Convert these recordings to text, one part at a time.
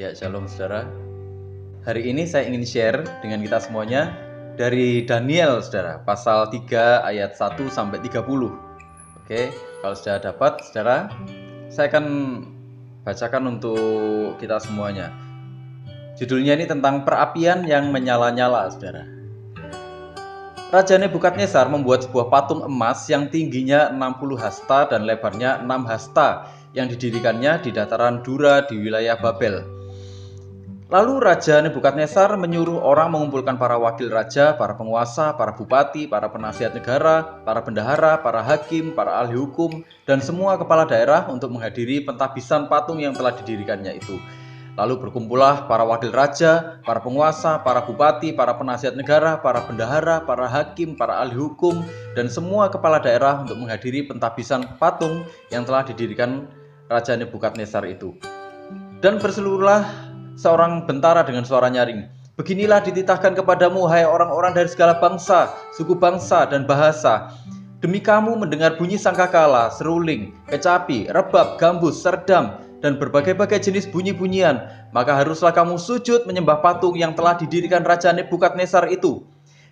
Ya, shalom saudara. Hari ini saya ingin share dengan kita semuanya dari Daniel saudara, pasal 3 ayat 1 sampai 30. Oke, kalau sudah dapat saudara, saya akan bacakan untuk kita semuanya. Judulnya ini tentang perapian yang menyala-nyala saudara. Raja Nebukadnezar membuat sebuah patung emas yang tingginya 60 hasta dan lebarnya 6 hasta yang didirikannya di dataran Dura di wilayah Babel. Lalu Raja Nebukadnezar menyuruh orang mengumpulkan para wakil raja, para penguasa, para bupati, para penasihat negara, para bendahara, para hakim, para ahli hukum, dan semua kepala daerah untuk menghadiri pentabisan patung yang telah didirikannya itu. Lalu berkumpullah para wakil raja, para penguasa, para bupati, para penasihat negara, para bendahara, para hakim, para ahli hukum, dan semua kepala daerah untuk menghadiri pentabisan patung yang telah didirikan Raja Nebukadnezar itu. Dan berseluruhlah seorang bentara dengan suara nyaring, "Beginilah dititahkan kepadamu, hai orang-orang dari segala bangsa, suku bangsa, dan bahasa. Demi kamu mendengar bunyi sangkakala, seruling, kecapi, rebab, gambus, serdam, dan berbagai-bagai jenis bunyi-bunyian, maka haruslah kamu sujud menyembah patung yang telah didirikan Raja Nebukadnezar itu.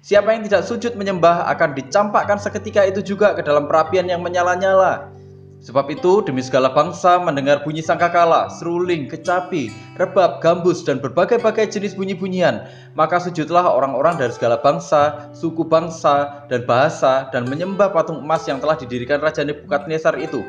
Siapa yang tidak sujud menyembah akan dicampakkan seketika itu juga ke dalam perapian yang menyala-nyala. Sebab itu, demi segala bangsa mendengar bunyi sangkakala, seruling, kecapi, rebab, gambus, dan berbagai-bagai jenis bunyi-bunyian, maka sujudlah orang-orang dari segala bangsa, suku bangsa, dan bahasa, dan menyembah patung emas yang telah didirikan Raja Nebukadnezar itu."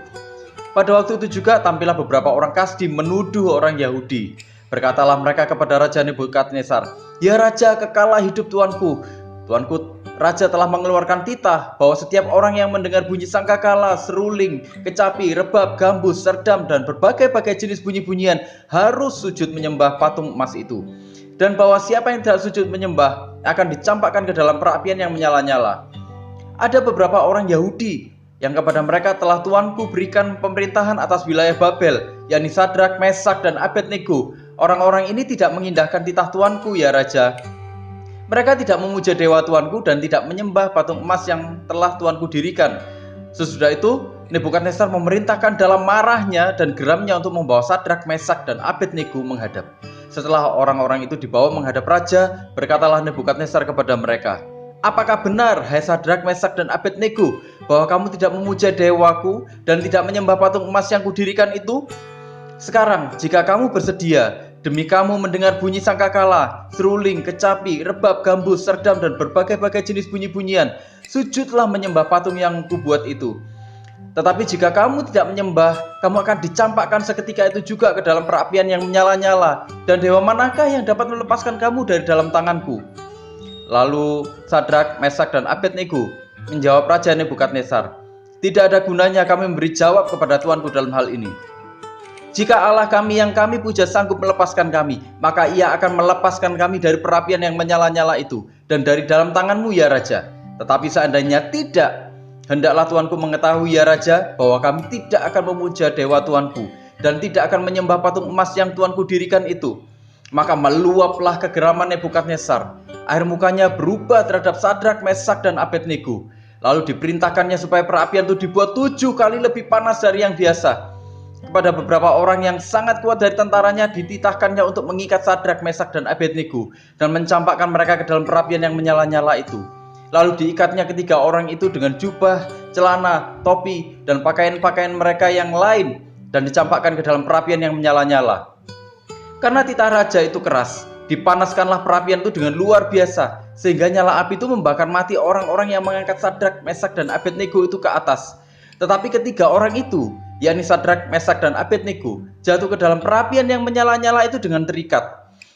Pada waktu itu juga tampillah beberapa orang Kasdi menuduh orang Yahudi. Berkatalah mereka kepada Raja Nebukadnezar, "Ya Raja, kekalah hidup Tuanku. Tuanku Raja telah mengeluarkan titah bahwa setiap orang yang mendengar bunyi sangkakala, seruling, kecapi, rebab, gambus, serdam, dan berbagai-bagai jenis bunyi-bunyian harus sujud menyembah patung emas itu. Dan bahwa siapa yang tidak sujud menyembah akan dicampakkan ke dalam perapian yang menyala-nyala. Ada beberapa orang Yahudi yang kepada mereka telah Tuanku berikan pemerintahan atas wilayah Babel, yakni Sadrak, Mesak, dan Abednego. Orang-orang ini tidak mengindahkan titah Tuanku, ya Raja. Mereka tidak memuja dewa Tuanku dan tidak menyembah patung emas yang telah Tuanku dirikan." Sesudah itu, Nebukadnezar memerintahkan dalam marahnya dan geramnya untuk membawa Sadrak, Mesak, dan Abednego menghadap. Setelah orang-orang itu dibawa menghadap raja, berkatalah Nebukadnezar kepada mereka, "Apakah benar, hai Sadrak, Mesak, dan Abednego, bahwa kamu tidak memuja dewaku dan tidak menyembah patung emas yang kudirikan itu? Sekarang, jika kamu bersedia, demi kamu mendengar bunyi sangkakala, seruling, kecapi, rebab, gambus, serdam, dan berbagai-bagai jenis bunyi-bunyian, sujudlah menyembah patung yang kubuat itu. Tetapi jika kamu tidak menyembah, kamu akan dicampakkan seketika itu juga ke dalam perapian yang menyala-nyala. Dan dewa manakah yang dapat melepaskan kamu dari dalam tanganku?" Lalu Sadrak, Mesak, dan Abednego menjawab Raja Nebukadnezar, "Tidak ada gunanya kami memberi jawab kepada Tuanku dalam hal ini. Jika Allah kami yang kami puja sanggup melepaskan kami, maka ia akan melepaskan kami dari perapian yang menyala-nyala itu dan dari dalam tanganmu, ya Raja. Tetapi seandainya tidak, hendaklah Tuanku mengetahui, ya Raja, bahwa kami tidak akan memuja dewa Tuanku dan tidak akan menyembah patung emas yang Tuanku dirikan itu." Maka meluaplah kegeraman Nebukadnezar. Air mukanya berubah terhadap Sadrak, Mesak, dan Abednego. Lalu diperintahkannya supaya perapian itu dibuat 7 kali lebih panas dari yang biasa. Kepada beberapa orang yang sangat kuat dari tentaranya dititahkannya untuk mengikat Sadrak, Mesak, dan Abednego dan mencampakkan mereka ke dalam perapian yang menyala-nyala itu. Lalu diikatnya ketiga orang itu dengan jubah, celana, topi, dan pakaian-pakaian mereka yang lain dan dicampakkan ke dalam perapian yang menyala-nyala. Karena titah raja itu keras, dipanaskanlah perapian itu dengan luar biasa, sehingga nyala api itu membakar mati orang-orang yang mengangkat Sadrak, Mesak, dan Abednego itu ke atas. Tetapi ketiga orang itu, yakni Sadrak, Mesak, dan Abednego, jatuh ke dalam perapian yang menyala-nyala itu dengan terikat.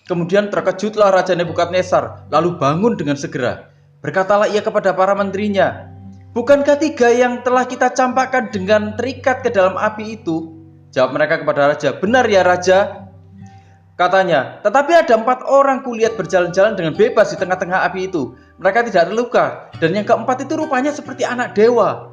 Kemudian terkejutlah Raja Nebukadnezar, lalu bangun dengan segera. Berkatalah ia kepada para menterinya, "Bukankah 3 yang telah kita campakkan dengan terikat ke dalam api itu?" Jawab mereka kepada raja, "Benar ya Raja." Katanya, "Tetapi ada 4 orang kulihat berjalan-jalan dengan bebas di tengah-tengah api itu. Mereka tidak terluka, dan yang keempat itu rupanya seperti anak dewa."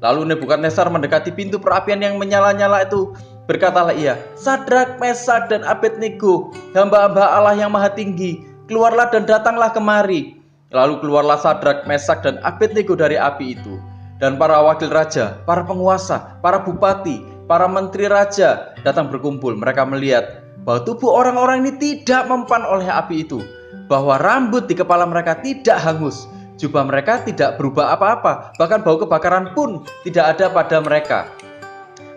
Lalu Nebukadnezar mendekati pintu perapian yang menyala-nyala itu. Berkatalah ia, "Sadrak, Mesak, dan Abednego, hamba-hamba Allah yang maha tinggi, keluarlah dan datanglah kemari." Lalu keluarlah Sadrak, Mesak, dan Abednego dari api itu. Dan para wakil raja, para penguasa, para bupati, para menteri raja datang berkumpul. Mereka melihat bahwa tubuh orang-orang ini tidak mempan oleh api itu, bahwa rambut di kepala mereka tidak hangus, jubah mereka tidak berubah apa-apa, bahkan bau kebakaran pun tidak ada pada mereka.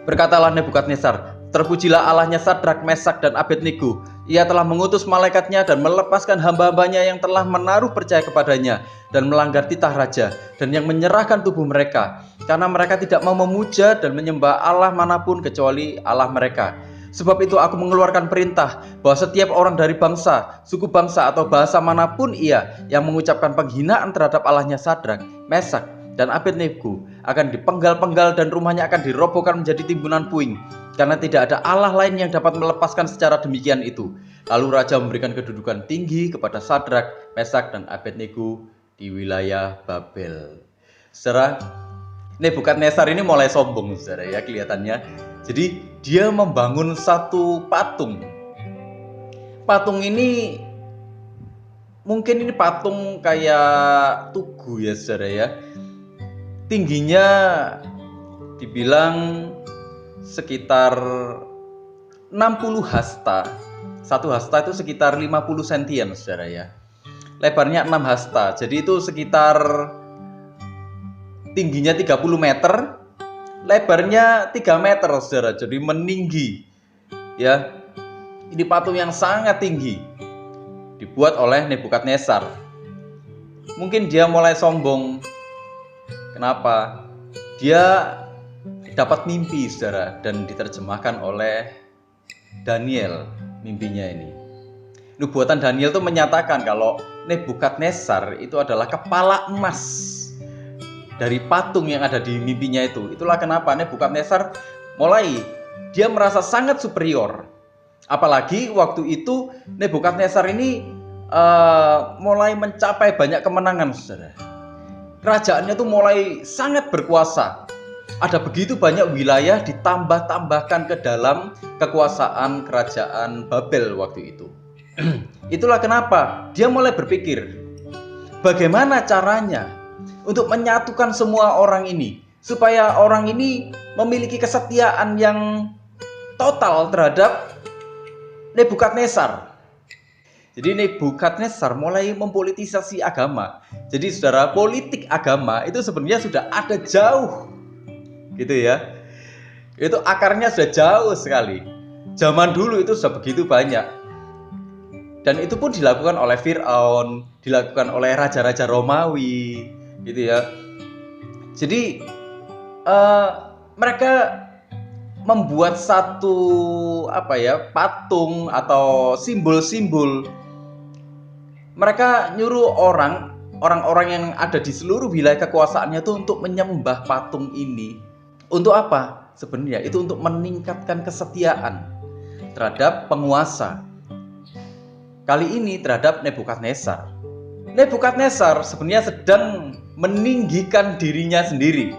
Berkatalah Nebukadnezar, terpujilah Allahnya Sadrak, Mesak, dan Abednego. Ia telah mengutus malaikatnya dan melepaskan hamba-hambanya yang telah menaruh percaya kepadanya dan melanggar titah raja, dan yang menyerahkan tubuh mereka, karena mereka tidak mau memuja dan menyembah Allah manapun kecuali Allah mereka. Sebab itu aku mengeluarkan perintah bahwa setiap orang dari bangsa, suku bangsa, atau bahasa manapun ia yang mengucapkan penghinaan terhadap Allahnya Sadrak, Mesak, dan Abednego akan dipenggal-penggal dan rumahnya akan dirobohkan menjadi timbunan puing, karena tidak ada Allah lain yang dapat melepaskan secara demikian itu. Lalu raja memberikan kedudukan tinggi kepada Sadrak, Mesak, dan Abednego di wilayah Babel. Saudara, Nebukadnezar ini mulai sombong, saudara, ya, kelihatannya. Jadi dia membangun satu patung. Patung ini mungkin ini patung kayak tugu, ya, saudara, ya. Tingginya dibilang sekitar 60 hasta. Satu hasta itu sekitar 50 sentian, saudara, ya. Lebarnya 6 hasta. Jadi itu sekitar tingginya 30 meter, lebarnya 3 meter, saudara. Jadi meninggi, ya. Ini patung yang sangat tinggi, dibuat oleh Nebukadnezar. Mungkin dia mulai sombong. Kenapa? Dia dapat mimpi, saudara, dan diterjemahkan oleh Daniel mimpinya ini. Nubuatan Daniel itu menyatakan kalau Nebukadnezar itu adalah kepala emas dari patung yang ada di mimpinya itu. Itulah kenapa Nebukadnezar dia merasa sangat superior. Apalagi waktu itu Nebukadnezar ini mulai mencapai banyak kemenangan, saudara. Kerajaannya itu mulai sangat berkuasa. Ada begitu banyak wilayah ditambah-tambahkan ke dalam kekuasaan kerajaan Babel waktu itu. Itulah kenapa dia mulai berpikir, bagaimana caranya untuk menyatukan semua orang ini, supaya orang ini memiliki kesetiaan yang total terhadap Nebukadnezar. Jadi Nebukadnezar mulai mempolitisasi agama. Jadi saudara, politik agama itu sebenarnya sudah ada jauh, gitu ya. Itu akarnya sudah jauh sekali. Zaman dulu itu sudah begitu banyak. Dan itu pun dilakukan oleh Fir'aun, dilakukan oleh raja-raja Romawi, gitu ya. Jadi mereka membuat satu patung atau simbol-simbol. Mereka nyuruh orang-orang yang ada di seluruh wilayah kekuasaannya itu untuk menyembah patung ini. Untuk apa? Sebenarnya itu untuk meningkatkan kesetiaan terhadap penguasa. Kali ini terhadap Nebukadnezar. Nebukadnezar sebenarnya sedang meninggikan dirinya sendiri.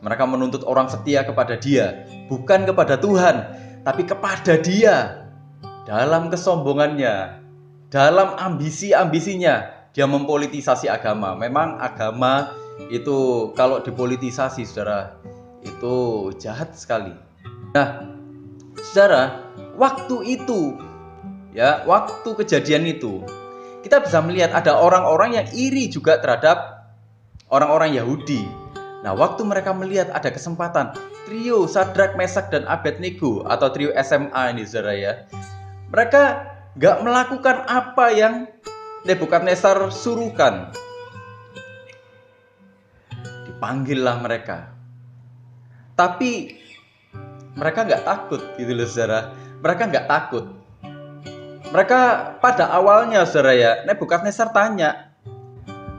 Mereka menuntut orang setia kepada dia, bukan kepada Tuhan, tapi kepada dia. Dalam kesombongannya, dalam ambisi-ambisinya, dia mempolitisasi agama. Memang agama itu kalau dipolitisasi, saudara, itu jahat sekali. Nah, saudara, waktu itu, ya, waktu kejadian itu, kita bisa melihat ada orang-orang yang iri juga terhadap orang-orang Yahudi. Nah, waktu mereka melihat ada kesempatan, trio Sadrak, Mesak, dan Abednego atau trio SMA ini, saudara, ya, mereka gak melakukan apa yang Nebukadnezar suruhkan. Dipanggillah mereka. Tapi mereka gak takut, gitu loh, saudara. Mereka gak takut. Mereka pada awalnya, saudara, ya, Nebukadnezar tanya,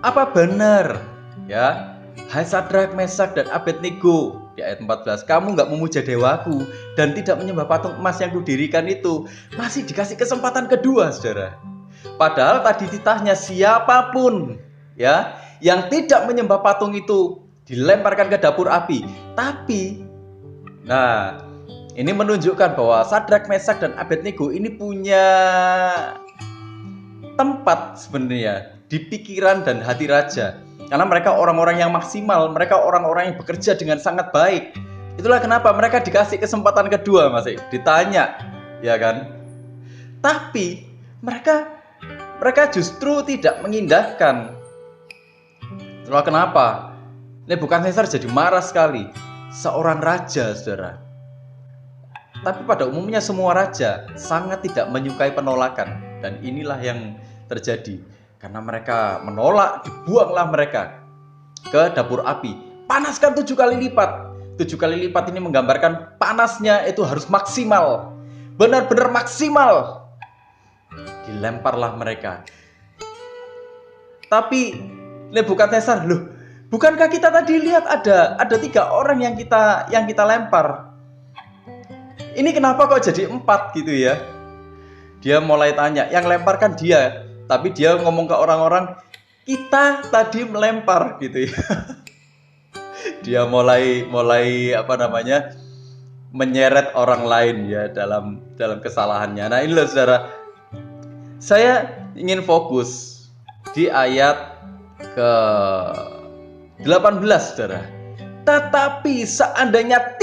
apa benar, ya, hai Sadrak, Mesak, dan Abednego, di ayat 14, kamu gak memuja dewaku dan tidak menyembah patung emas yang kudirikan itu. Masih dikasih kesempatan kedua, saudara. Padahal tadi titahnya siapapun, ya, yang tidak menyembah patung itu dilemparkan ke dapur api. Tapi, nah, ini menunjukkan bahwa Sadrak, Mesak, dan Abednego ini punya tempat sebenarnya di pikiran dan hati raja. Karena mereka orang-orang yang maksimal, mereka orang-orang yang bekerja dengan sangat baik. Itulah kenapa mereka dikasih kesempatan kedua, Mas. Ditanya, ya kan? Tapi mereka justru tidak mengindahkan. Itulah kenapa Nebukadnezar jadi marah sekali. Seorang raja, saudara. Tapi pada umumnya semua raja sangat tidak menyukai penolakan. Dan inilah yang terjadi. Karena mereka menolak, dibuanglah mereka ke dapur api. Panaskan 7 kali lipat. 7 kali lipat ini menggambarkan panasnya itu harus maksimal. Benar-benar maksimal. Dilemparlah mereka. Tapi Nebukadnezar, loh, bukankah kita tadi lihat ada 3 orang yang kita lempar? Ini kenapa kok jadi 4 gitu ya? Dia mulai tanya, yang lempar kan dia, tapi dia ngomong ke orang-orang, kita tadi melempar gitu ya. Dia mulai menyeret orang lain ya dalam kesalahannya. Nah, inilah saudara, saya ingin fokus di ayat ke 18, saudara. Tetapi seandainya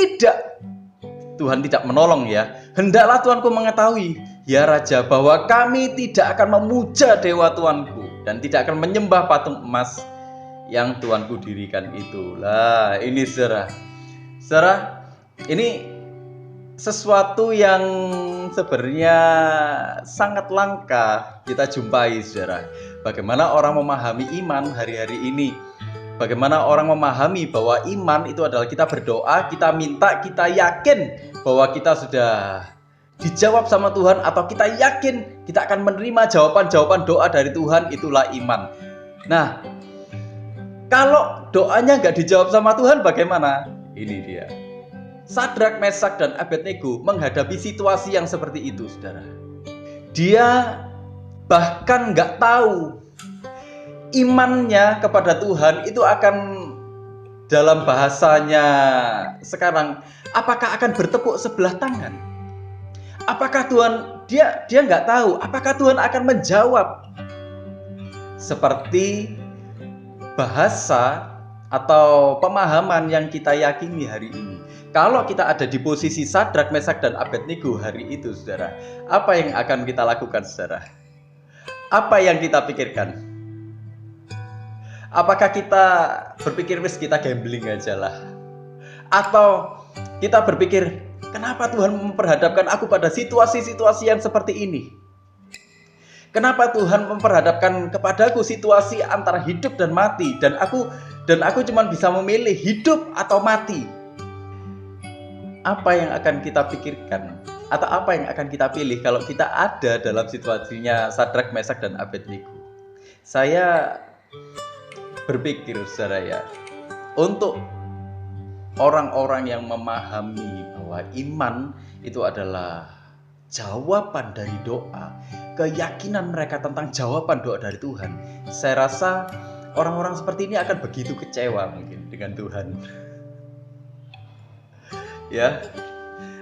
Tuhan tidak menolong ya, hendaklah Tuanku mengetahui, ya Raja, bahwa kami tidak akan memuja dewa Tuanku dan tidak akan menyembah patung emas yang Tuanku dirikan itu. Lah, ini saudara, ini sesuatu yang sebenarnya sangat langka kita jumpai, saudara. Bagaimana orang memahami iman hari-hari ini? Bagaimana orang memahami bahwa iman itu adalah kita berdoa, kita minta, kita yakin bahwa kita sudah dijawab sama Tuhan, atau kita yakin kita akan menerima jawaban-jawaban doa dari Tuhan, itulah iman. Nah, kalau doanya nggak dijawab sama Tuhan bagaimana? Ini dia. Sadrak, Mesak, dan Abednego menghadapi situasi yang seperti itu, saudara. Dia bahkan nggak tahu imannya kepada Tuhan itu akan, dalam bahasanya sekarang, apakah akan bertepuk sebelah tangan? Apakah Tuhan, dia nggak tahu apakah Tuhan akan menjawab seperti bahasa atau pemahaman yang kita yakini hari ini. Kalau kita ada di posisi Sadrak, Mesak, dan Abednego hari itu, saudara, apa yang akan kita lakukan, saudara? Apa yang kita pikirkan? Apakah kita berpikir, wis kita gambling aja lah? Atau kita berpikir, kenapa Tuhan memperhadapkan aku pada situasi-situasi yang seperti ini? Kenapa Tuhan memperhadapkan kepadaku situasi antara hidup dan mati, dan aku cuma bisa memilih hidup atau mati? Apa yang akan kita pikirkan? Atau apa yang akan kita pilih kalau kita ada dalam situasinya Sadrak, Mesak, dan Abednego? Saya berpikir, saudara ya, untuk orang-orang yang memahami bahwa iman itu adalah jawaban dari doa, keyakinan mereka tentang jawaban doa dari Tuhan, saya rasa orang-orang seperti ini akan begitu kecewa mungkin dengan Tuhan. Ya.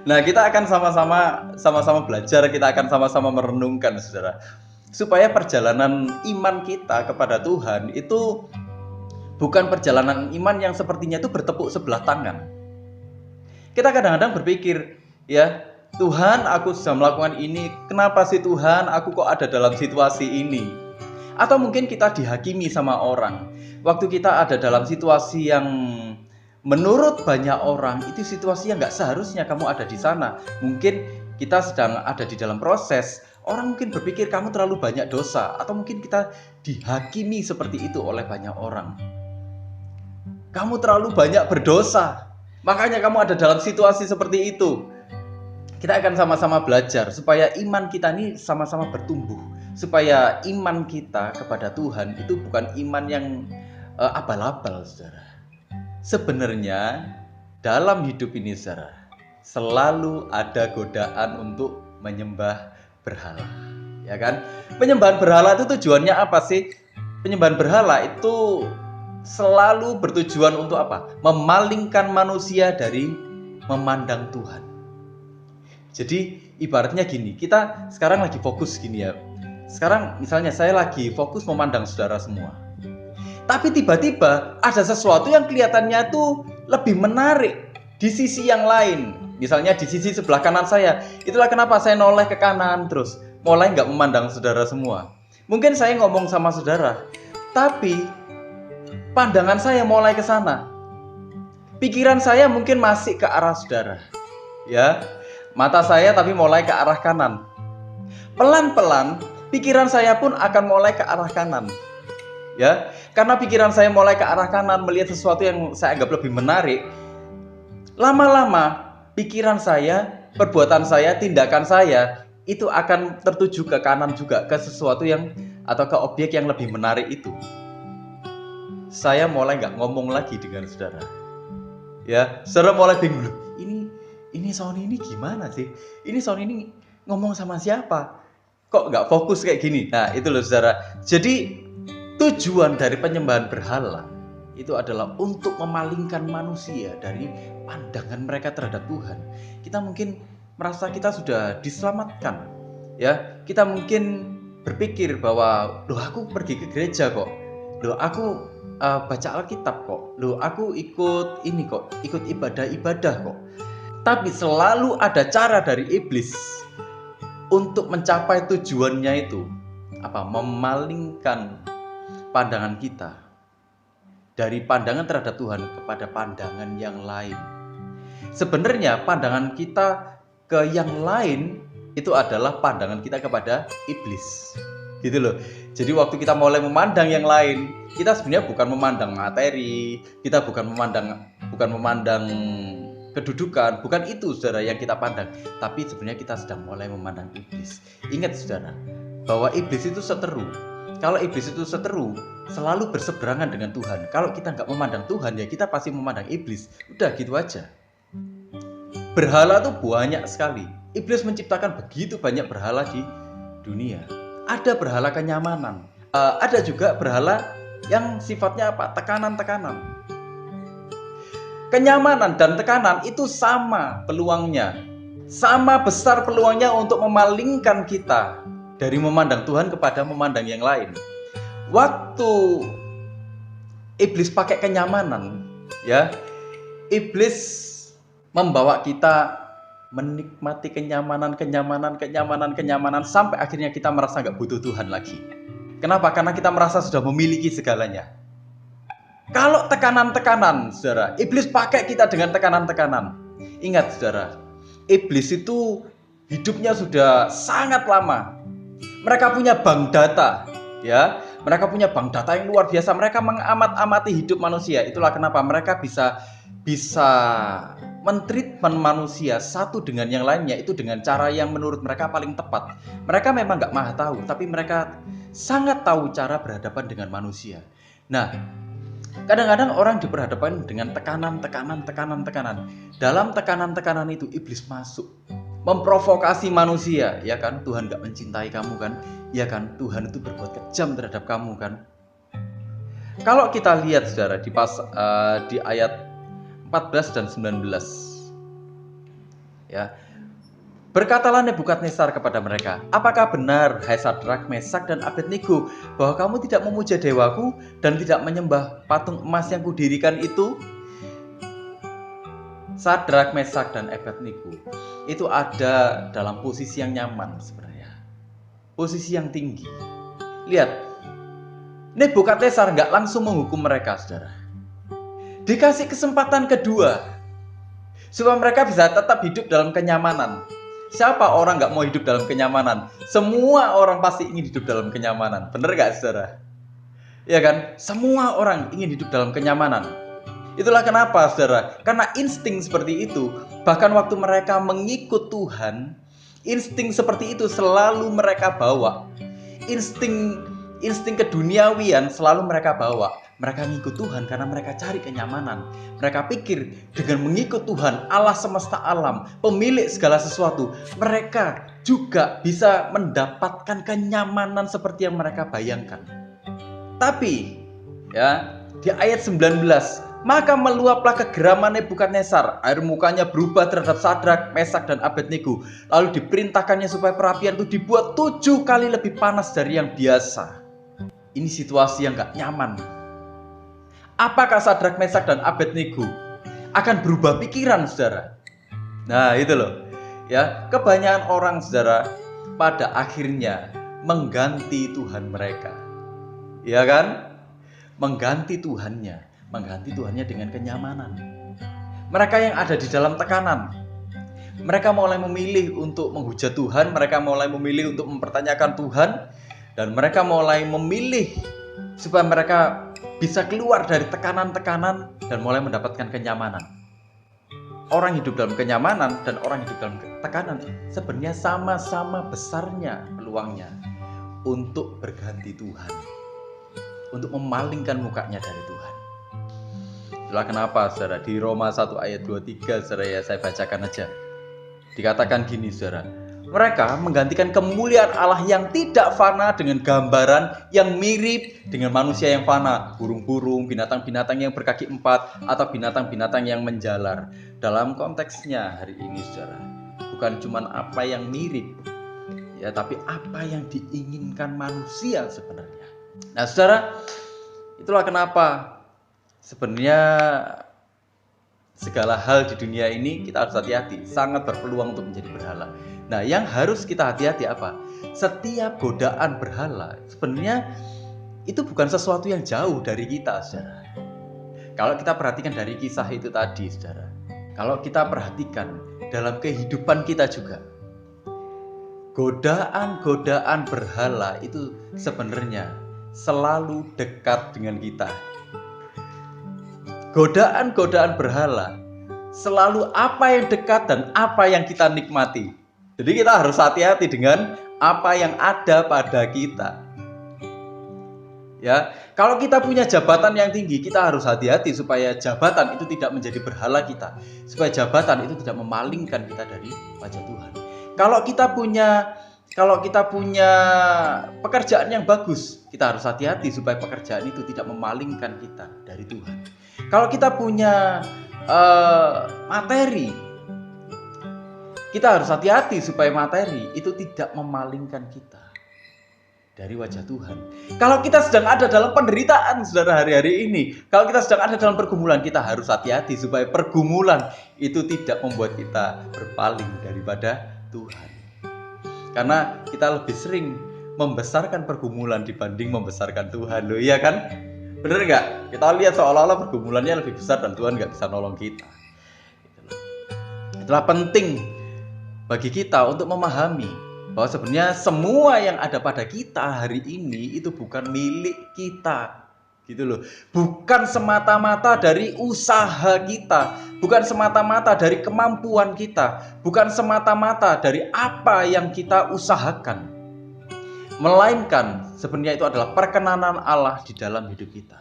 Nah, kita akan sama-sama belajar, kita akan sama-sama merenungkan, saudara, supaya perjalanan iman kita kepada Tuhan itu bukan perjalanan iman yang sepertinya itu bertepuk sebelah tangan. Kita kadang-kadang berpikir, ya, Tuhan, aku sudah melakukan ini, kenapa sih Tuhan aku kok ada dalam situasi ini? Atau mungkin kita dihakimi sama orang. Waktu kita ada dalam situasi yang menurut banyak orang itu situasi yang gak seharusnya kamu ada di sana. Mungkin kita sedang ada di dalam proses, orang mungkin berpikir kamu terlalu banyak dosa, atau mungkin kita dihakimi seperti itu oleh banyak orang. Kamu terlalu banyak berdosa, makanya kamu ada dalam situasi seperti itu. Kita akan sama-sama belajar supaya iman kita ini sama-sama bertumbuh, supaya iman kita kepada Tuhan itu bukan iman yang abal-abal, saudara. Sebenarnya dalam hidup ini, saudara, selalu ada godaan untuk menyembah berhala, ya kan? Penyembahan berhala itu tujuannya apa sih? Penyembahan berhala itu selalu bertujuan untuk apa? Memalingkan manusia dari memandang Tuhan. Jadi ibaratnya gini, kita sekarang lagi fokus gini ya. Sekarang misalnya saya lagi fokus memandang saudara semua. Tapi tiba-tiba ada sesuatu yang kelihatannya tuh lebih menarik di sisi yang lain. Misalnya di sisi sebelah kanan saya. Itulah kenapa saya noleh ke kanan terus. Mulai nggak memandang saudara semua. Mungkin saya ngomong sama saudara, tapi pandangan saya mulai ke sana. Pikiran saya mungkin masih ke arah saudara. Ya, mata saya tapi mulai ke arah kanan. Pelan-pelan pikiran saya pun akan mulai ke arah kanan. Ya, karena pikiran saya mulai ke arah kanan melihat sesuatu yang saya anggap lebih menarik. Lama-lama pikiran saya, perbuatan saya, tindakan saya itu akan tertuju ke kanan juga, ke sesuatu yang atau ke objek yang lebih menarik itu. Saya mulai nggak ngomong lagi dengan saudara. Ya, saudara mulai bingung, ini Sony ini gimana sih? Ini Sony ini ngomong sama siapa? Kok nggak fokus kayak gini? Nah, itu loh saudara. Jadi tujuan dari penyembahan berhala itu adalah untuk memalingkan manusia dari pandangan mereka terhadap Tuhan. Kita mungkin merasa kita sudah diselamatkan. Ya, kita mungkin berpikir bahwa, loh aku pergi ke gereja kok. Loh aku baca Alkitab kok. Loh aku ikut ini kok, ikut ibadah-ibadah kok. Tapi selalu ada cara dari iblis untuk mencapai tujuannya itu. Memalingkan pandangan kita dari pandangan terhadap Tuhan kepada pandangan yang lain. Sebenarnya pandangan kita ke yang lain itu adalah pandangan kita kepada iblis. Gitu loh. Jadi waktu kita mulai memandang yang lain, kita sebenarnya bukan memandang materi, kita bukan memandang kedudukan, bukan itu saudara yang kita pandang, tapi sebenarnya kita sedang mulai memandang iblis. Ingat saudara, bahwa iblis itu seteru. Kalau iblis itu seteru, selalu berseberangan dengan Tuhan. Kalau kita nggak memandang Tuhan, ya kita pasti memandang iblis. Udah gitu aja. Berhala tuh banyak sekali. Iblis menciptakan begitu banyak berhala di dunia. Ada berhala kenyamanan. Ada juga berhala yang sifatnya tekanan-tekanan. Kenyamanan dan tekanan itu sama peluangnya. Sama besar peluangnya untuk memalingkan kita dari memandang Tuhan kepada memandang yang lain. Waktu iblis pakai kenyamanan, ya, iblis membawa kita menikmati kenyamanan sampai akhirnya kita merasa nggak butuh Tuhan lagi. Kenapa? Karena kita merasa sudah memiliki segalanya. Kalau tekanan-tekanan, saudara, iblis pakai kita dengan tekanan-tekanan. Ingat, saudara, iblis itu hidupnya sudah sangat lama. Mereka punya bank data, ya. Mereka punya bank data yang luar biasa. Mereka mengamat-amati hidup manusia. Itulah kenapa mereka bisa mentreatment manusia satu dengan yang lainnya itu dengan cara yang menurut mereka paling tepat. Mereka memang nggak maha tahu, tapi mereka sangat tahu cara berhadapan dengan manusia. Nah, kadang-kadang orang diperhadapkan dengan tekanan. Dalam tekanan-tekanan itu iblis masuk, memprovokasi manusia, ya kan? Tuhan gak mencintai kamu kan? Ya kan? Tuhan itu berbuat kejam terhadap kamu kan? Kalau kita lihat saudara di ayat 14 dan 19, ya, berkatalah Nebukadnezar kepada mereka, apakah benar, hai Sadrak, Mesak, dan Abednego, bahwa kamu tidak memuja dewaku dan tidak menyembah patung emas yang kudirikan itu? Sadrak, Mesak, dan Abednego itu ada dalam posisi yang nyaman sebenarnya, posisi yang tinggi. Lihat, Nebukadnezar nggak langsung menghukum mereka, saudara. Dikasih kesempatan kedua supaya mereka bisa tetap hidup dalam kenyamanan. Siapa orang nggak mau hidup dalam kenyamanan? Semua orang pasti ingin hidup dalam kenyamanan. Bener nggak, saudara? Ya kan? Semua orang ingin hidup dalam kenyamanan. Itulah kenapa, saudara. Karena insting seperti itu, bahkan waktu mereka mengikut Tuhan, insting seperti itu selalu mereka bawa. Insting keduniawian selalu mereka bawa. Mereka ngikut Tuhan karena mereka cari kenyamanan. Mereka pikir dengan mengikut Tuhan, Allah semesta alam, pemilik segala sesuatu, mereka juga bisa mendapatkan kenyamanan seperti yang mereka bayangkan. Tapi, ya, di ayat 19, maka meluaplah kegeraman Nebukadnezar, air mukanya berubah terhadap Sadrak, Mesak, dan Abednego. Lalu diperintahkannya supaya perapian itu dibuat 7 kali lebih panas dari yang biasa. Ini situasi yang gak nyaman. Apakah Sadrak, Mesak, dan Abednego akan berubah pikiran, saudara? Nah, itu loh. Ya, kebanyakan orang saudara pada akhirnya mengganti Tuhan mereka. Ya kan? Mengganti Tuhannya dengan kenyamanan. Mereka yang ada di dalam tekanan, mereka mulai memilih untuk menghujat Tuhan, mereka mulai memilih untuk mempertanyakan Tuhan, dan mereka mulai memilih supaya mereka bisa keluar dari tekanan-tekanan dan mulai mendapatkan kenyamanan. Orang hidup dalam kenyamanan dan orang hidup dalam tekanan sebenarnya sama-sama besarnya peluangnya untuk berganti Tuhan, untuk memalingkan mukanya dari Tuhan. Itulah kenapa saudara di Roma 1 ayat 23 saudara, ya saya bacakan aja. Dikatakan gini saudara, mereka menggantikan kemuliaan Allah yang tidak fana dengan gambaran yang mirip dengan manusia yang fana, burung-burung, binatang-binatang yang berkaki 4, atau binatang-binatang yang menjalar. Dalam konteksnya hari ini saudara, bukan cuma apa yang mirip, ya, tapi apa yang diinginkan manusia sebenarnya. Nah saudara, itulah kenapa sebenarnya segala hal di dunia ini kita harus hati-hati, sangat berpeluang untuk menjadi berhala. Nah, yang harus kita hati-hati apa? Setiap godaan berhala sebenarnya itu bukan sesuatu yang jauh dari kita, saudara. Kalau kita perhatikan dari kisah itu tadi, saudara, kalau kita perhatikan dalam kehidupan kita juga, godaan-godaan berhala itu sebenarnya selalu dekat dengan kita. Godaan-godaan berhala selalu apa yang dekat dan apa yang kita nikmati. Jadi kita harus hati-hati dengan apa yang ada pada kita. Ya, kalau kita punya jabatan yang tinggi, kita harus hati-hati supaya jabatan itu tidak menjadi berhala kita, supaya jabatan itu tidak memalingkan kita dari wajah Tuhan. Kalau kita punya pekerjaan yang bagus, kita harus hati-hati supaya pekerjaan itu tidak memalingkan kita dari Tuhan. Kalau kita punya materi, kita harus hati-hati supaya materi itu tidak memalingkan kita dari wajah Tuhan. Kalau kita sedang ada dalam penderitaan saudara hari-hari ini, kalau kita sedang ada dalam pergumulan, kita harus hati-hati supaya pergumulan itu tidak membuat kita berpaling daripada Tuhan. Karena kita lebih sering membesarkan pergumulan dibanding membesarkan Tuhan, loh, iya kan? Bener nggak? Kita lihat seolah-olah pergumulannya lebih besar dan Tuhan nggak bisa nolong kita. Itulah penting bagi kita untuk memahami bahwa sebenarnya semua yang ada pada kita hari ini itu bukan milik kita, gitu loh. Bukan semata-mata dari usaha kita, bukan semata-mata dari kemampuan kita, bukan semata-mata dari apa yang kita usahakan, melainkan sebenarnya itu adalah perkenanan Allah di dalam hidup kita.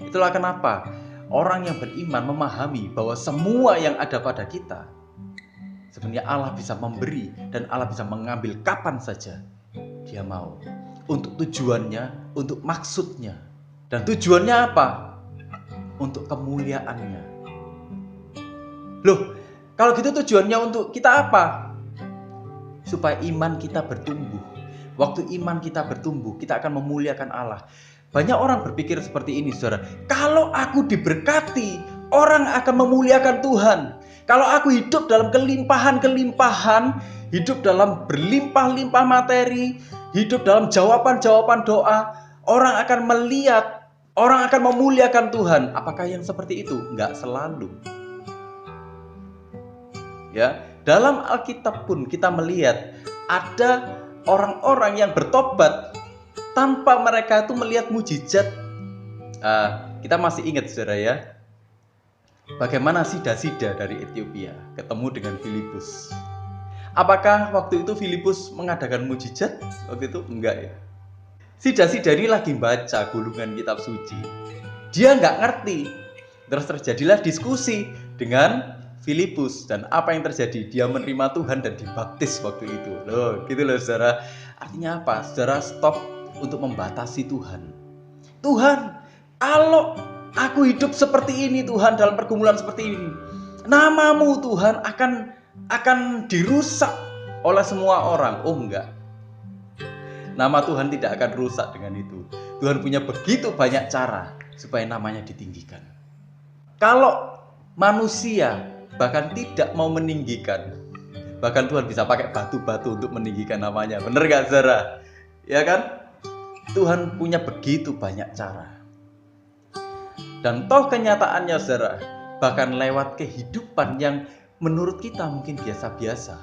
Itulah kenapa orang yang beriman memahami bahwa semua yang ada pada kita sebenarnya Allah bisa memberi dan Allah bisa mengambil kapan saja Dia mau, untuk tujuannya, untuk maksudnya. Dan tujuannya apa? Untuk kemuliaannya. Loh, kalau gitu tujuannya untuk kita apa? Supaya iman kita bertumbuh. Waktu iman kita bertumbuh, kita akan memuliakan Allah. Banyak orang berpikir seperti ini, saudara. Kalau aku diberkati, orang akan memuliakan Tuhan. Kalau aku hidup dalam kelimpahan-kelimpahan, hidup dalam berlimpah-limpah materi, hidup dalam jawaban-jawaban doa, orang akan melihat, orang akan memuliakan Tuhan. Apakah yang seperti itu? Enggak selalu. Ya, dalam Alkitab pun kita melihat ada orang-orang yang bertobat tanpa mereka itu melihat mujizat. Kita masih ingat saudara ya, bagaimana sida-sida dari Ethiopia ketemu dengan Filipus. Apakah waktu itu Filipus mengadakan mujizat? Waktu itu enggak ya. Sida-sida ini lagi baca gulungan kitab suci. Dia nggak ngerti. Terus terjadilah diskusi dengan Filipus, dan apa yang terjadi? Dia menerima Tuhan dan dibaptis waktu itu. Loh, gitu loh saudara. Artinya apa? Saudara stop untuk membatasi Tuhan. Tuhan, kalau aku hidup seperti ini Tuhan, dalam pergumulan seperti ini, namamu Tuhan akan dirusak oleh semua orang. Oh enggak. Nama Tuhan tidak akan rusak dengan itu. Tuhan punya begitu banyak cara supaya namanya ditinggikan. Kalau manusia bahkan tidak mau meninggikan. Bahkan Tuhan bisa pakai batu-batu untuk meninggikan namanya. Bener gak saudara? Ya kan? Tuhan punya begitu banyak cara. Dan toh kenyataannya saudara, bahkan lewat kehidupan yang menurut kita mungkin biasa-biasa,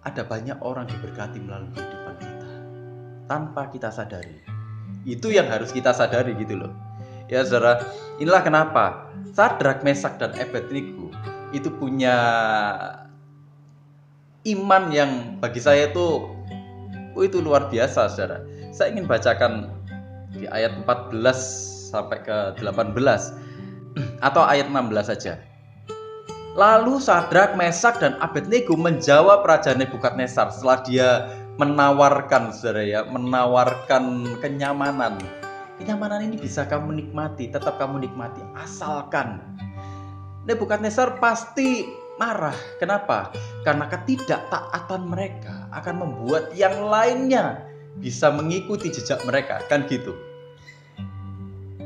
ada banyak orang diberkati melalui kehidupan kita tanpa kita sadari. Itu yang harus kita sadari gitu loh. Ya saudara, inilah kenapa Sadrak, Mesak, dan Abednego itu punya iman yang bagi saya itu luar biasa saudara. Saya ingin bacakan di ayat 14 sampai ke 18 atau ayat 16 saja. Lalu Sadrak, Mesak, dan Abednego menjawab Raja Nebukadnezar setelah dia menawarkan saudara ya, menawarkan kenyamanan. Kenyamanan ini bisa kamu nikmati, tetap kamu nikmati asalkan. Nebukadnezar pasti marah. Kenapa? Karena ketidaktaatan mereka akan membuat yang lainnya bisa mengikuti jejak mereka, kan gitu.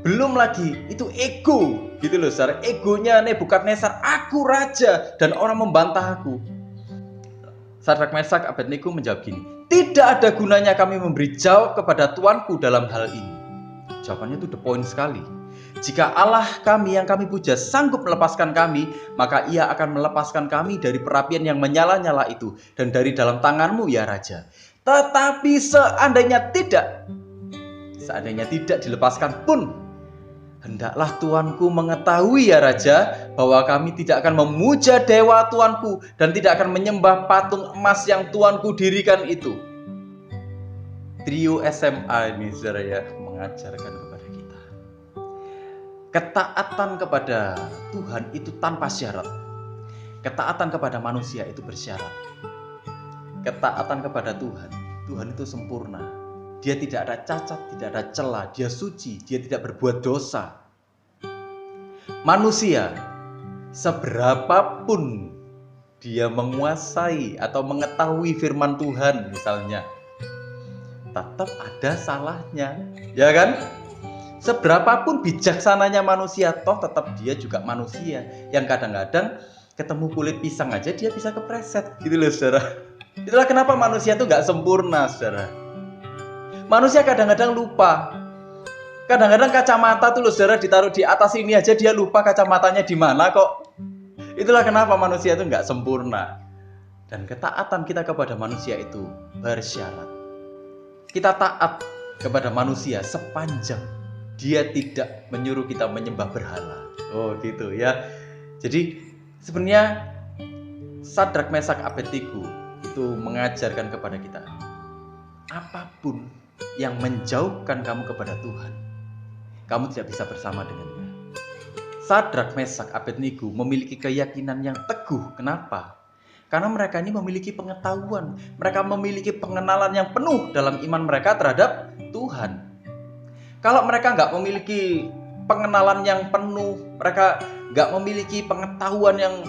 Belum lagi itu ego, gitu loh saudara. Egonya Nebukadnezar, aku raja dan orang membantah aku. Sadrak, Mesak, Abednego menjawab gini, tidak ada gunanya kami memberi jawab kepada tuanku dalam hal ini. Jawabannya itu the point sekali. Jika Allah kami yang kami puja sanggup melepaskan kami, maka ia akan melepaskan kami dari perapian yang menyala-nyala itu dan dari dalam tanganmu ya Raja. Tetapi seandainya tidak dilepaskan pun, hendaklah tuanku mengetahui ya Raja, bahwa kami tidak akan memuja dewa tuanku dan tidak akan menyembah patung emas yang tuanku dirikan itu. Trio SMA ini saudara ya, mengajarkan kepada kita ketaatan kepada Tuhan itu tanpa syarat. Ketaatan kepada manusia itu bersyarat. Ketaatan kepada Tuhan itu sempurna. Dia tidak ada cacat, tidak ada celah, dia suci, dia tidak berbuat dosa. Manusia, seberapapun dia menguasai atau mengetahui firman Tuhan misalnya, tetap ada salahnya, ya kan? Seberapapun bijaksananya manusia, toh tetap dia juga manusia yang kadang-kadang ketemu kulit pisang aja dia bisa kepreset, gitu loh saudara. Itulah kenapa manusia itu gak sempurna saudara. Manusia kadang-kadang lupa. Kadang-kadang kacamata tuh loh saudara ditaruh di atas ini aja dia lupa kacamatanya di mana kok. Itulah kenapa manusia itu gak sempurna. Dan ketaatan kita kepada manusia itu bersyarat. Kita taat kepada manusia sepanjang dia tidak menyuruh kita menyembah berhala. Oh gitu ya. Jadi sebenarnya Sadrak, Mesak, Abednego itu mengajarkan kepada kita, apapun yang menjauhkan kamu kepada Tuhan, kamu tidak bisa bersama dengannya. Sadrak, Mesak, Abednego memiliki keyakinan yang teguh. Kenapa? Karena mereka ini memiliki pengetahuan, mereka memiliki pengenalan yang penuh dalam iman mereka terhadap Tuhan. Kalau mereka nggak memiliki pengenalan yang penuh, mereka nggak memiliki pengetahuan yang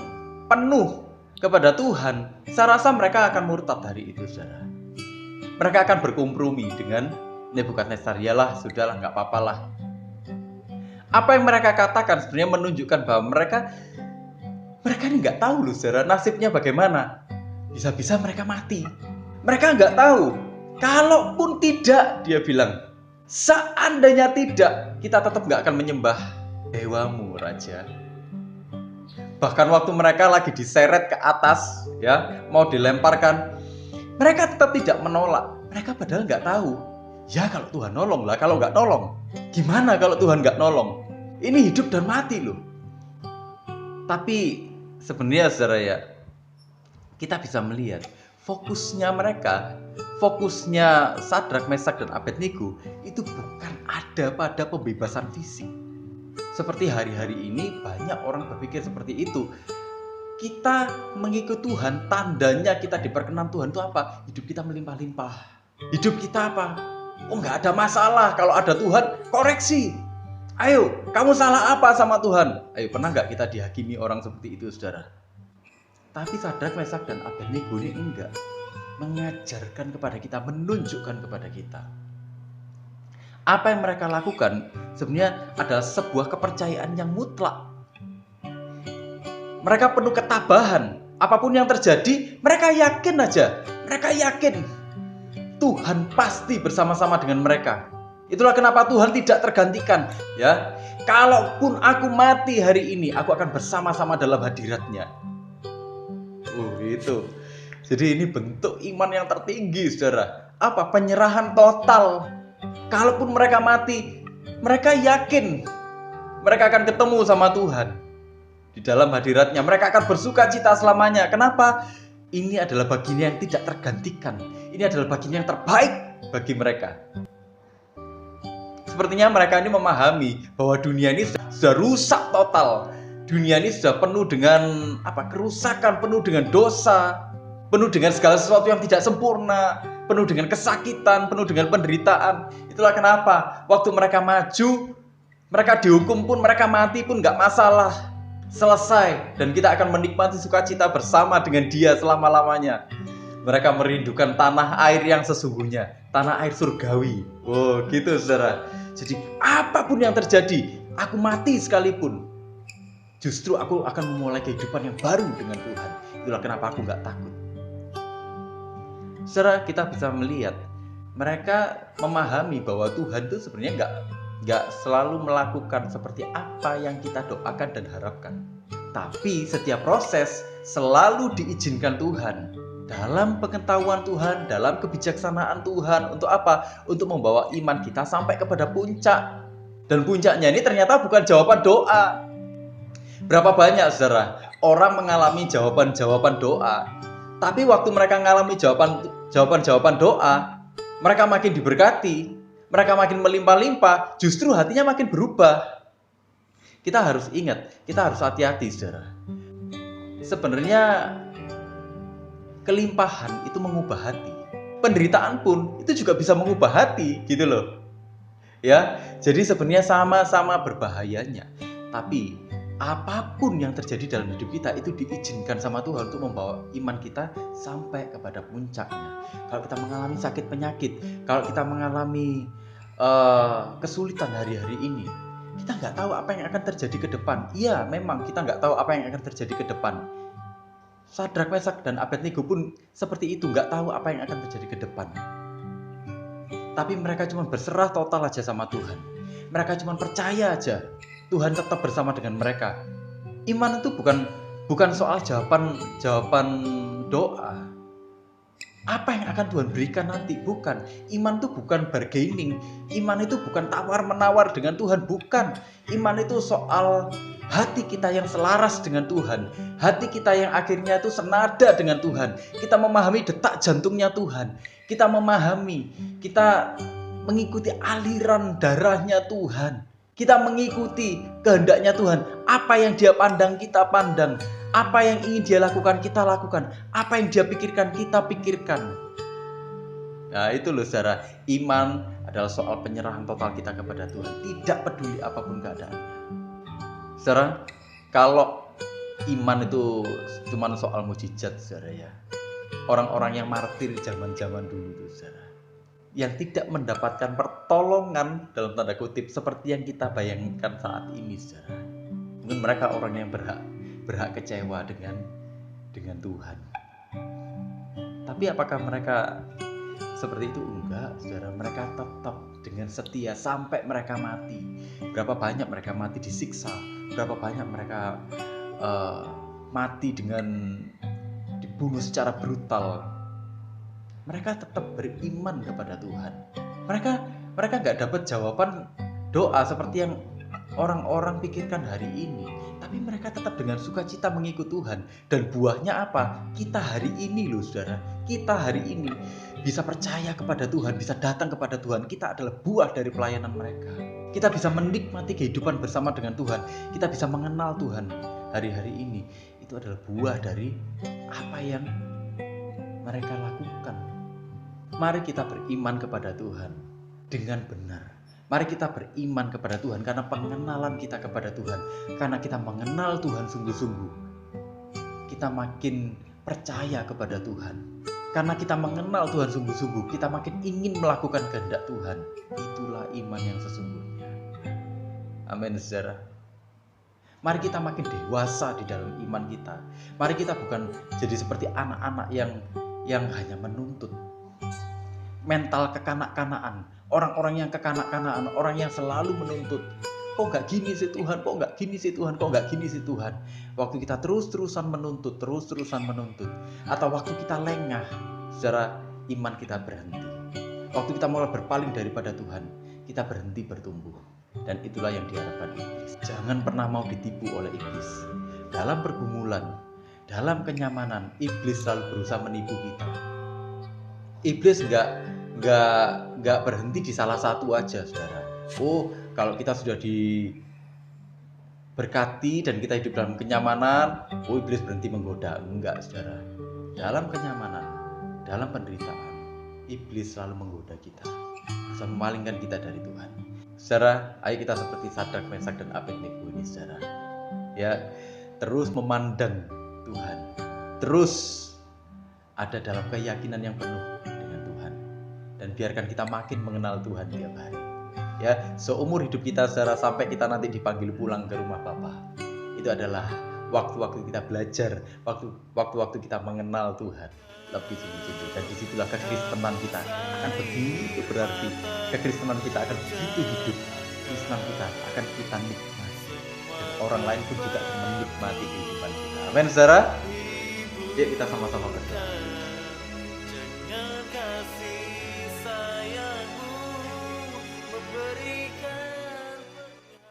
penuh kepada Tuhan, saya rasa mereka akan murtad dari itu, saudara. Mereka akan berkompromi dengan Nebukadnezar. Yalah, sudahlah, nggak apa-apalah. Apa yang mereka katakan sebenarnya menunjukkan bahwa mereka ini nggak tahu loh, saudara, nasibnya bagaimana. Bisa-bisa mereka mati. Mereka nggak tahu. Kalaupun tidak, dia bilang, seandainya tidak, kita tetap nggak akan menyembah dewamu, Raja. Bahkan waktu mereka lagi diseret ke atas, ya, mau dilemparkan, mereka tetap tidak menolak. Mereka padahal nggak tahu. Ya kalau Tuhan nolong lah, kalau nggak nolong, gimana kalau Tuhan nggak nolong? Ini hidup dan mati loh. Tapi sebenarnya saudara ya, kita bisa melihat fokusnya mereka, fokusnya Sadrak, Mesak, dan Abednego itu bukan ada pada pembebasan fisik. Seperti hari-hari ini banyak orang berpikir seperti itu. Kita mengikut Tuhan, tandanya kita diperkenan Tuhan itu apa? Hidup kita melimpah-limpah. Hidup kita apa? Oh nggak ada masalah, kalau ada Tuhan, koreksi. Ayo, kamu salah apa sama Tuhan? Ayo, pernah nggak kita dihakimi orang seperti itu, saudara? Tapi Sadrak, Mesak, dan Abednego ini enggak. Mengajarkan kepada kita, menunjukkan kepada kita. Apa yang mereka lakukan sebenarnya adalah sebuah kepercayaan yang mutlak. Mereka penuh ketabahan. Apapun yang terjadi, mereka yakin aja. Mereka yakin Tuhan pasti bersama-sama dengan mereka. Itulah kenapa Tuhan tidak tergantikan, ya. Kalaupun aku mati hari ini, aku akan bersama-sama dalam hadirat-Nya. Itu. Jadi ini bentuk iman yang tertinggi, saudara. Apa? Penyerahan total. Kalaupun mereka mati, mereka yakin mereka akan ketemu sama Tuhan di dalam hadirat-Nya. Mereka akan bersuka cita selamanya. Kenapa? Ini adalah bagian yang tidak tergantikan. Ini adalah bagian yang terbaik bagi mereka. Sepertinya mereka ini memahami bahwa dunia ini sudah rusak total. Dunia ini sudah penuh dengan kerusakan, penuh dengan dosa, penuh dengan segala sesuatu yang tidak sempurna, penuh dengan kesakitan, penuh dengan penderitaan. Itulah kenapa waktu mereka maju, mereka dihukum pun, mereka mati pun gak masalah. Selesai, dan kita akan menikmati sukacita bersama dengan Dia selama-lamanya. Mereka merindukan tanah air yang sesungguhnya, tanah air surgawi. Gitu saudara. Jadi apapun yang terjadi, aku mati sekalipun, justru aku akan memulai kehidupan yang baru dengan Tuhan. Itulah kenapa aku gak takut. Saudara, kita bisa melihat mereka memahami bahwa Tuhan itu sebenarnya gak selalu melakukan seperti apa yang kita doakan dan harapkan. Tapi setiap proses selalu diizinkan Tuhan, dalam pengetahuan Tuhan, dalam kebijaksanaan Tuhan. Untuk apa? Untuk membawa iman kita sampai kepada puncak. Dan puncaknya ini ternyata bukan jawaban doa. Berapa banyak saudara orang mengalami jawaban-jawaban doa, tapi waktu mereka mengalami jawaban-jawaban doa, mereka makin diberkati, mereka makin melimpah-limpah, justru hatinya makin berubah. Kita harus ingat, kita harus hati-hati saudara. Sebenarnya kelimpahan itu mengubah hati. Penderitaan pun itu juga bisa mengubah hati, gitu loh. Ya, jadi sebenarnya sama-sama berbahayanya. Tapi apapun yang terjadi dalam hidup kita itu diizinkan sama Tuhan untuk membawa iman kita sampai kepada puncaknya. Kalau kita mengalami sakit penyakit, kalau kita mengalami kesulitan hari-hari ini, kita nggak tahu apa yang akan terjadi ke depan. Iya, memang kita nggak tahu apa yang akan terjadi ke depan. Sadrak, Mesak, dan Abednego pun seperti itu, nggak tahu apa yang akan terjadi ke depan. Tapi mereka cuma berserah total aja sama Tuhan. Mereka cuma percaya aja Tuhan tetap bersama dengan mereka. Iman itu bukan soal jawaban doa. Apa yang akan Tuhan berikan nanti? Bukan. Iman itu bukan bargaining. Iman itu bukan tawar-menawar dengan Tuhan. Bukan. Iman itu soal hati kita yang selaras dengan Tuhan. Hati kita yang akhirnya itu senada dengan Tuhan. Kita memahami detak jantungnya Tuhan. Kita memahami, kita mengikuti aliran darahnya Tuhan. Kita mengikuti kehendaknya Tuhan. Apa yang Dia pandang, kita pandang. Apa yang ingin Dia lakukan, kita lakukan. Apa yang Dia pikirkan, kita pikirkan. Nah itu loh saudara, iman adalah soal penyerahan total kita kepada Tuhan. Tidak peduli apapun keadaannya. Saudara, kalau iman itu cuma soal mujizat saudara ya. Orang-orang yang martir zaman-zaman dulu tuh saudara, yang tidak mendapatkan pertolongan dalam tanda kutip seperti yang kita bayangkan saat ini saudara. Mungkin mereka orang yang berhak kecewa dengan Tuhan. Tapi apakah mereka seperti itu? Enggak, saudara. Mereka tetap dengan setia sampai mereka mati. Berapa banyak mereka mati disiksa, berapa banyak mereka mati dengan dibunuh secara brutal. Mereka tetap beriman kepada Tuhan. Mereka nggak dapat jawaban doa seperti yang orang-orang pikirkan hari ini, tapi mereka tetap dengan sukacita mengikut Tuhan. Dan buahnya apa? Kita hari ini loh saudara, kita hari ini bisa percaya kepada Tuhan, bisa datang kepada Tuhan. Kita adalah buah dari pelayanan mereka. Kita bisa menikmati kehidupan bersama dengan Tuhan. Kita bisa mengenal Tuhan hari-hari ini. Itu adalah buah dari apa yang mereka lakukan. Mari kita beriman kepada Tuhan dengan benar. Mari kita beriman kepada Tuhan karena pengenalan kita kepada Tuhan. Karena kita mengenal Tuhan sungguh-sungguh, kita makin percaya kepada Tuhan. Karena kita mengenal Tuhan sungguh-sungguh, kita makin ingin melakukan kehendak Tuhan. Itulah iman yang sesungguhnya. Amin saudara. Mari kita makin dewasa di dalam iman kita. Mari kita bukan jadi seperti anak-anak yang hanya menuntut. Mental kekanak-kanaan, orang-orang yang kekanak-kanaan, orang yang selalu menuntut. Kok nggak gini sih Tuhan, kok nggak gini sih Tuhan, kok nggak gini sih Tuhan. Waktu kita terus-terusan menuntut, atau waktu kita lengah, secara iman kita berhenti. Waktu kita mulai berpaling daripada Tuhan, kita berhenti bertumbuh. Dan itulah yang diharapkan iblis. Jangan pernah mau ditipu oleh iblis. Dalam pergumulan, dalam kenyamanan, iblis selalu berusaha menipu kita. Iblis nggak berhenti di salah satu aja, saudara. Oh, kalau kita sudah diberkati dan kita hidup dalam kenyamanan, oh iblis berhenti menggoda. Enggak, saudara. Dalam kenyamanan, dalam penderitaan, iblis selalu menggoda kita, berusaha memalingkan kita dari Tuhan. Saudara, ayo kita seperti Sadrak, Mesak, dan Abednego ini, saudara. Ya, terus memandang Tuhan, terus ada dalam keyakinan yang penuh dengan Tuhan, dan biarkan kita makin mengenal Tuhan tiap hari. Ya, seumur hidup kita, saudara, sampai kita nanti dipanggil pulang ke rumah Bapa, itu adalah waktu-waktu kita belajar, waktu-waktu kita mengenal Tuhan lebih sungguh-sungguh. Dan disitulah kekristenan kita akan begitu berarti, kekristenan kita akan begitu hidup, kekristenan kita akan kita nikmati, dan orang lain pun juga akan menikmati kehidupan kita. Amin, saudara. Yuk kita sama-sama berdoa.